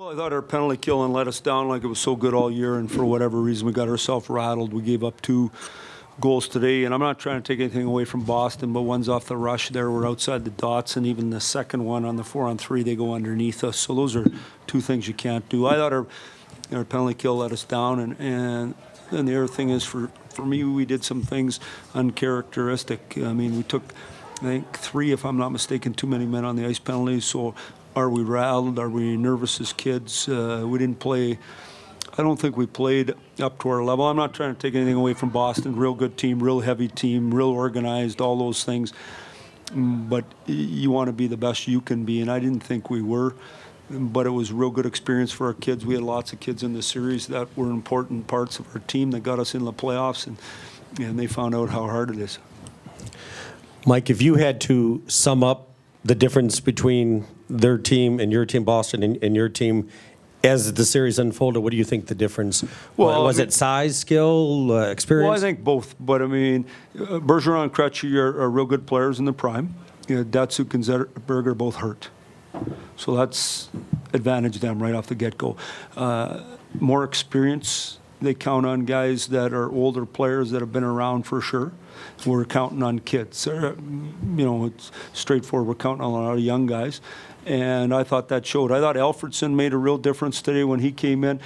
Well, I thought our penalty kill and let us down like it was so good all year, and for whatever reason we got ourselves rattled. We gave up 2 goals today, and I'm not trying to take anything away from Boston, but one's off the rush there. We're outside the dots, and even the second one on the 4-on-3, they go underneath us. So those are 2 things you can't do. I thought our penalty kill let us down, and the other thing is for me, we did some things uncharacteristic. I mean, we took, I think, 3, if I'm not mistaken, too many men on the ice penalties. So are we rattled? Are we nervous as kids? We didn't play. I don't think we played up to our level. I'm not trying to take anything away from Boston. Real good team, real heavy team, real organized, all those things. But you want to be the best you can be, and I didn't think we were. But it was a real good experience for our kids. We had lots of kids in the series that were important parts of our team that got us in the playoffs, and they found out how hard it is. Mike, if you had to sum up the difference between their team and your team, Boston, and your team, as the series unfolded, what do you think the difference was? It size, skill, experience? Well, I think both. But, I mean, Bergeron and Krejci are real good players in the prime. Datsuk and Zetterberg are both hurt. So that's advantage them right off the get-go. More experience. They count on guys that are older players that have been around for sure. We're counting on kids. It's straightforward. We're counting on a lot of young guys. And I thought that showed. I thought Alfredsson made a real difference today when he came in,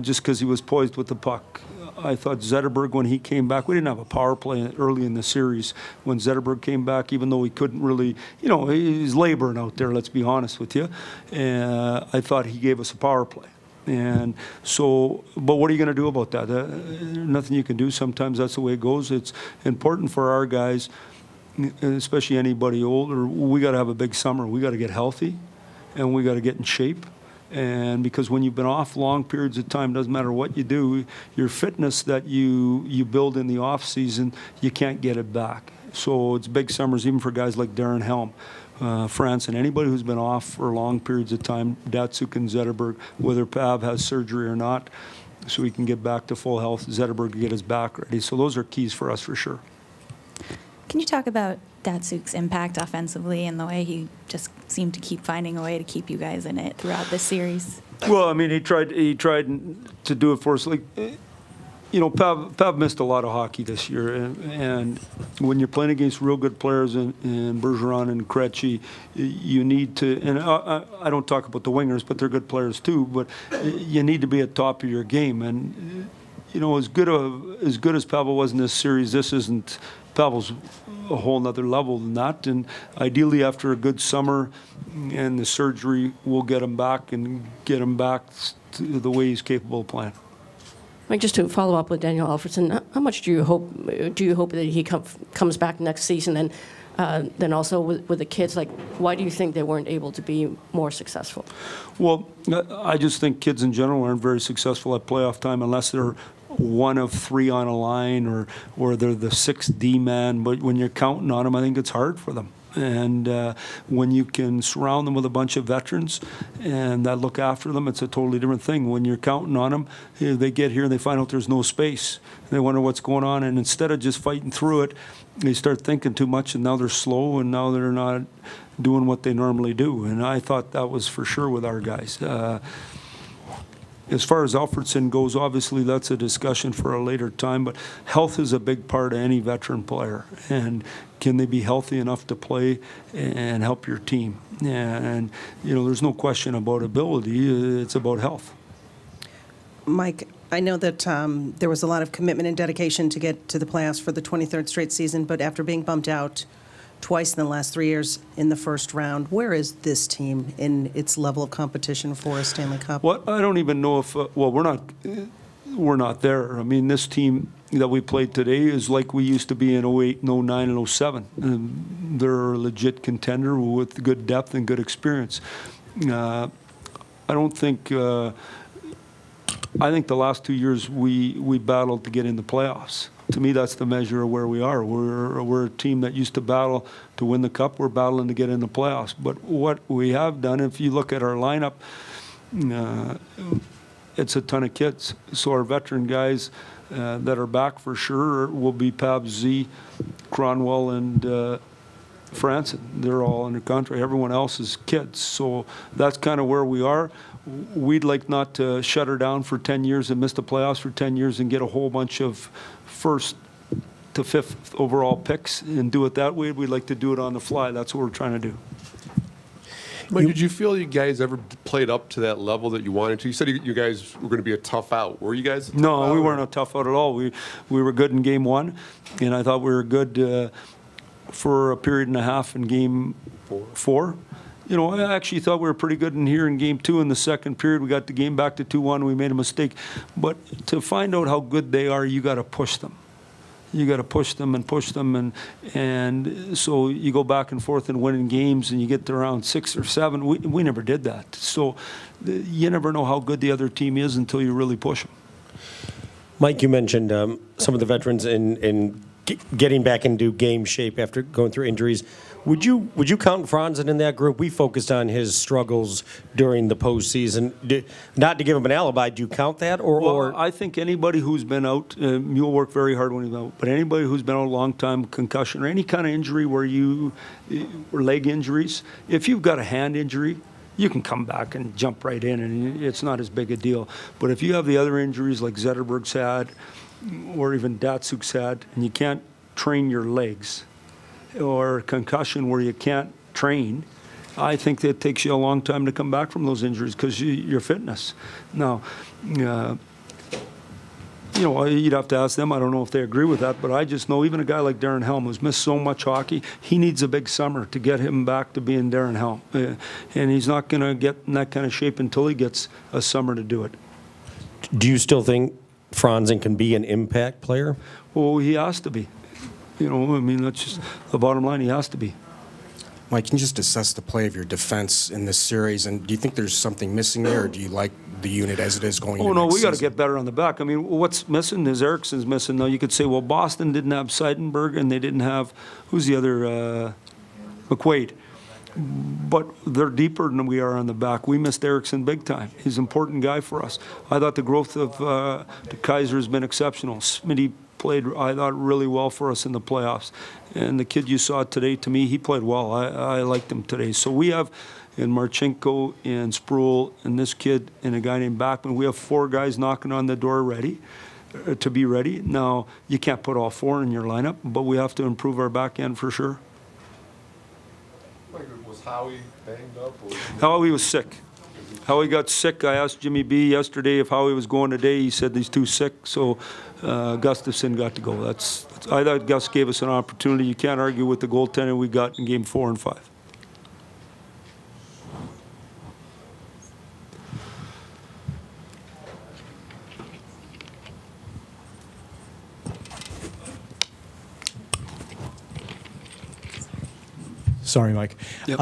just because he was poised with the puck. I thought Zetterberg, when he came back, we didn't have a power play early in the series. When Zetterberg came back, even though he couldn't really, he's laboring out there, let's be honest with you. And I thought he gave us a power play. And so, but what are you going to do about that? Nothing you can do. Sometimes that's the way it goes. It's important for our guys, especially anybody older. We got to have a big summer. We got to get healthy, and we got to get in shape. And because when you've been off long periods of time, doesn't matter what you do, your fitness that you build in the off season, you can't get it back. So it's big summers, even for guys like Darren Helm, Franzen, anybody who's been off for long periods of time, Datsuk and Zetterberg, whether Pav has surgery or not, so he can get back to full health, Zetterberg to get his back ready. So those are keys for us for sure. Can you talk about Datsuk's impact offensively and the way he just seemed to keep finding a way to keep you guys in it throughout this series? Well, I mean, he tried to do it for us. Like, Pav missed a lot of hockey this year, and when you're playing against real good players in Bergeron and Krejci, you need to. And I don't talk about the wingers, but they're good players too. But you need to be at top of your game, and as good as Pavel was in this series, this isn't. Pavel's a whole nother level than that, and ideally after a good summer and the surgery, we'll get him back and get him back to the way he's capable of playing. Mike, just to follow up with Daniel Alfredsson, how much do you hope that he comes back next season, and then also with the kids, like, why do you think they weren't able to be more successful? Well, I just think kids in general aren't very successful at playoff time unless they're one of 3 on a line or they're the 6th D man. But when you're counting on them, I think it's hard for them. And when you can surround them with a bunch of veterans and that look after them, it's a totally different thing. When you're counting on them, they get here and they find out there's no space. They wonder what's going on, and instead of just fighting through it, they start thinking too much, and now they're slow, and now they're not doing what they normally do. And I thought that was for sure with our guys. As far as Alfredsson goes, obviously that's a discussion for a later time, but health is a big part of any veteran player. And can they be healthy enough to play and help your team? And, there's no question about ability. It's about health. Mike, I know that there was a lot of commitment and dedication to get to the playoffs for the 23rd straight season, but after being bumped out twice in the last 3 years in the first round, where is this team in its level of competition for a Stanley Cup? Well, I don't even know if we're not there. I mean, this team that we played today is like we used to be in 08, and 09, and 07. They're a legit contender with good depth and good experience. I don't think. I think the last 2 years we battled to get in the playoffs. To me, that's the measure of where we are. We're a team that used to battle to win the cup. We're battling to get in the playoffs. But what we have done, if you look at our lineup, it's a ton of kids. So our veteran guys that are back for sure will be Pav, Z, Cronwell, and Franzen. They're all under contract. Everyone else is kids. So that's kind of where we are. we'd like not to shut her down for 10 years and miss the playoffs for 10 years and get a whole bunch of first to fifth overall picks and do it that way. We'd like to do it on the fly. That's what we're trying to do. Mike, did you feel you guys ever played up to that level that you wanted to? You said you guys were going to be a tough out. Were you guys a tough out? No, we weren't a tough out at all. We were good in game one, and I thought we were good for a period and a half in game four. You know, I actually thought we were pretty good in here in game two. In the second period, we got the game back to 2-1. We made a mistake. But to find out how good they are, you got to push them. You got to push them, and so you go back and forth and winning games, and you get to around 6 or 7. We never did that. So you never know how good the other team is until you really push them. Mike, you mentioned some of the veterans in getting back into game shape after going through injuries. Would you count Franzen in that group? We focused on his struggles during the postseason. Not to give him an alibi, do you count that? Well, I think anybody who's been out, you'll work very hard when he's out, but anybody who's been out a long time, concussion or any kind of injury or leg injuries, if you've got a hand injury, you can come back and jump right in, and it's not as big a deal. But if you have the other injuries like Zetterberg's had, or even Datsuk's had, and you can't train your legs, or concussion where you can't train, I think that it takes you a long time to come back from those injuries because your fitness. Now, you know, you'd have to ask them. I don't know if they agree with that, but I just know even a guy like Darren Helm, who's missed so much hockey, he needs a big summer to get him back to being Darren Helm. And he's not going to get in that kind of shape until he gets a summer to do it. Do you still think Franzen can be an impact player? Well, he has to be. You know, I mean, that's just the bottom line. He has to be. Mike, can you just assess the play of your defense in this series? And do you think there's something missing there, or do you like the unit as it is going into no, next we got to season? get better on the back. I mean, what's missing is Eriksson's missing. Now, you could say, well, Boston didn't have Seidenberg, and they didn't have, who's the other, McQuaid. But they're deeper than we are on the back. We missed Eriksson big time. He's an important guy for us. I thought the growth of De Kaiser has been exceptional. Smitty played, I thought, really well for us in the playoffs. And the kid you saw today, to me, he played well. I liked him today. So we have, in Marchenko and Sproul and this kid and a guy named Backman, we have 4 guys knocking on the door ready, to be ready. Now, you can't put all 4 in your lineup, but we have to improve our back end for sure. Was Howie banged up? Howie was sick. Howie got sick. I asked Jimmy B yesterday if Howie was going today. He said he's too sick, so Gustafsson got to go. I thought Gus gave us an opportunity. You can't argue with the goaltending we got in game 4 and 5. Sorry, Mike. Yep.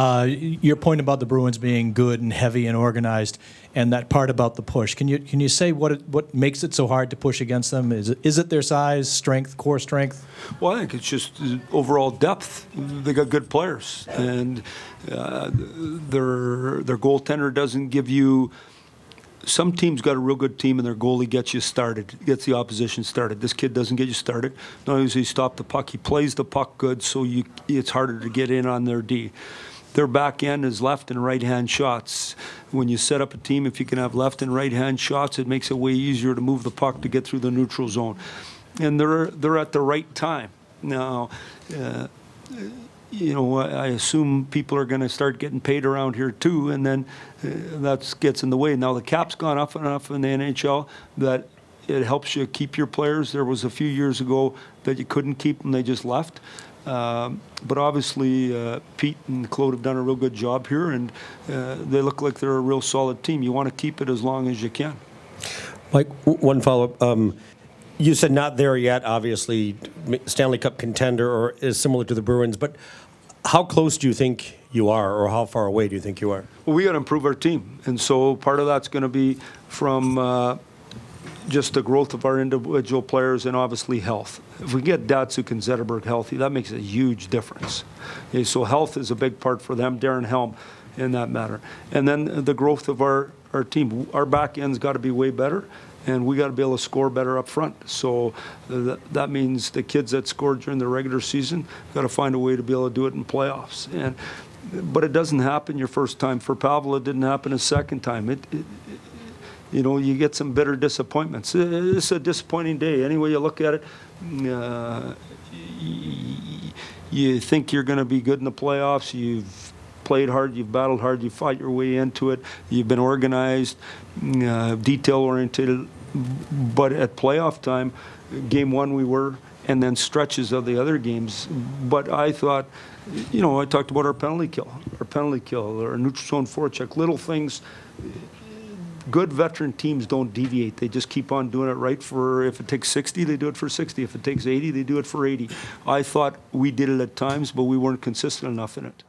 Your point about the Bruins being good and heavy and organized, and that part about the push. Can you say what makes it so hard to push against them? Is it their size, strength, core strength? Well, I think it's just overall depth. They got good players, and their goaltender doesn't give you. Some teams got a real good team, and their goalie gets you started, gets the opposition started. This kid doesn't get you started. Not only does he stop the puck, he plays the puck good, so it's harder to get in on their D. Their back end is left and right-hand shots. When you set up a team, if you can have left and right-hand shots, it makes it way easier to move the puck to get through the neutral zone. And they're at the right time. Now, you know, I assume people are going to start getting paid around here too, and then that gets in the way. Now the cap's gone up enough in the NHL that it helps you keep your players. There was a few years ago that you couldn't keep them; they just left. But obviously, Pete and Claude have done a real good job here, and they look like they're a real solid team. You want to keep it as long as you can. Mike, one follow-up. You said not there yet, obviously, Stanley Cup contender or is similar to the Bruins, but how close do you think you are, or how far away do you think you are? Well, we got to improve our team, and so part of that's going to be from just the growth of our individual players and obviously health. If we get Datsuk and Zetterberg healthy, that makes a huge difference. Okay, so health is a big part for them, Darren Helm, in that matter. And then the growth of our team. Our back end's got to be way better, and we got to be able to score better up front. So that means the kids that scored during the regular season got to find a way to be able to do it in playoffs. And but it doesn't happen your first time. For Pavel, it didn't happen a second time. You know, you get some bitter disappointments. It's a disappointing day. Any way you look at it, you think you're going to be good in the playoffs. You've played hard, you've battled hard, you fought your way into it. You've been organized, detail-oriented. But at playoff time, game one we were, and then stretches of the other games. But I thought, you know, I talked about our penalty kill, our neutral zone forecheck, little things. Good veteran teams don't deviate. They just keep on doing it right for, if it takes 60, they do it for 60. If it takes 80, they do it for 80. I thought we did it at times, but we weren't consistent enough in it.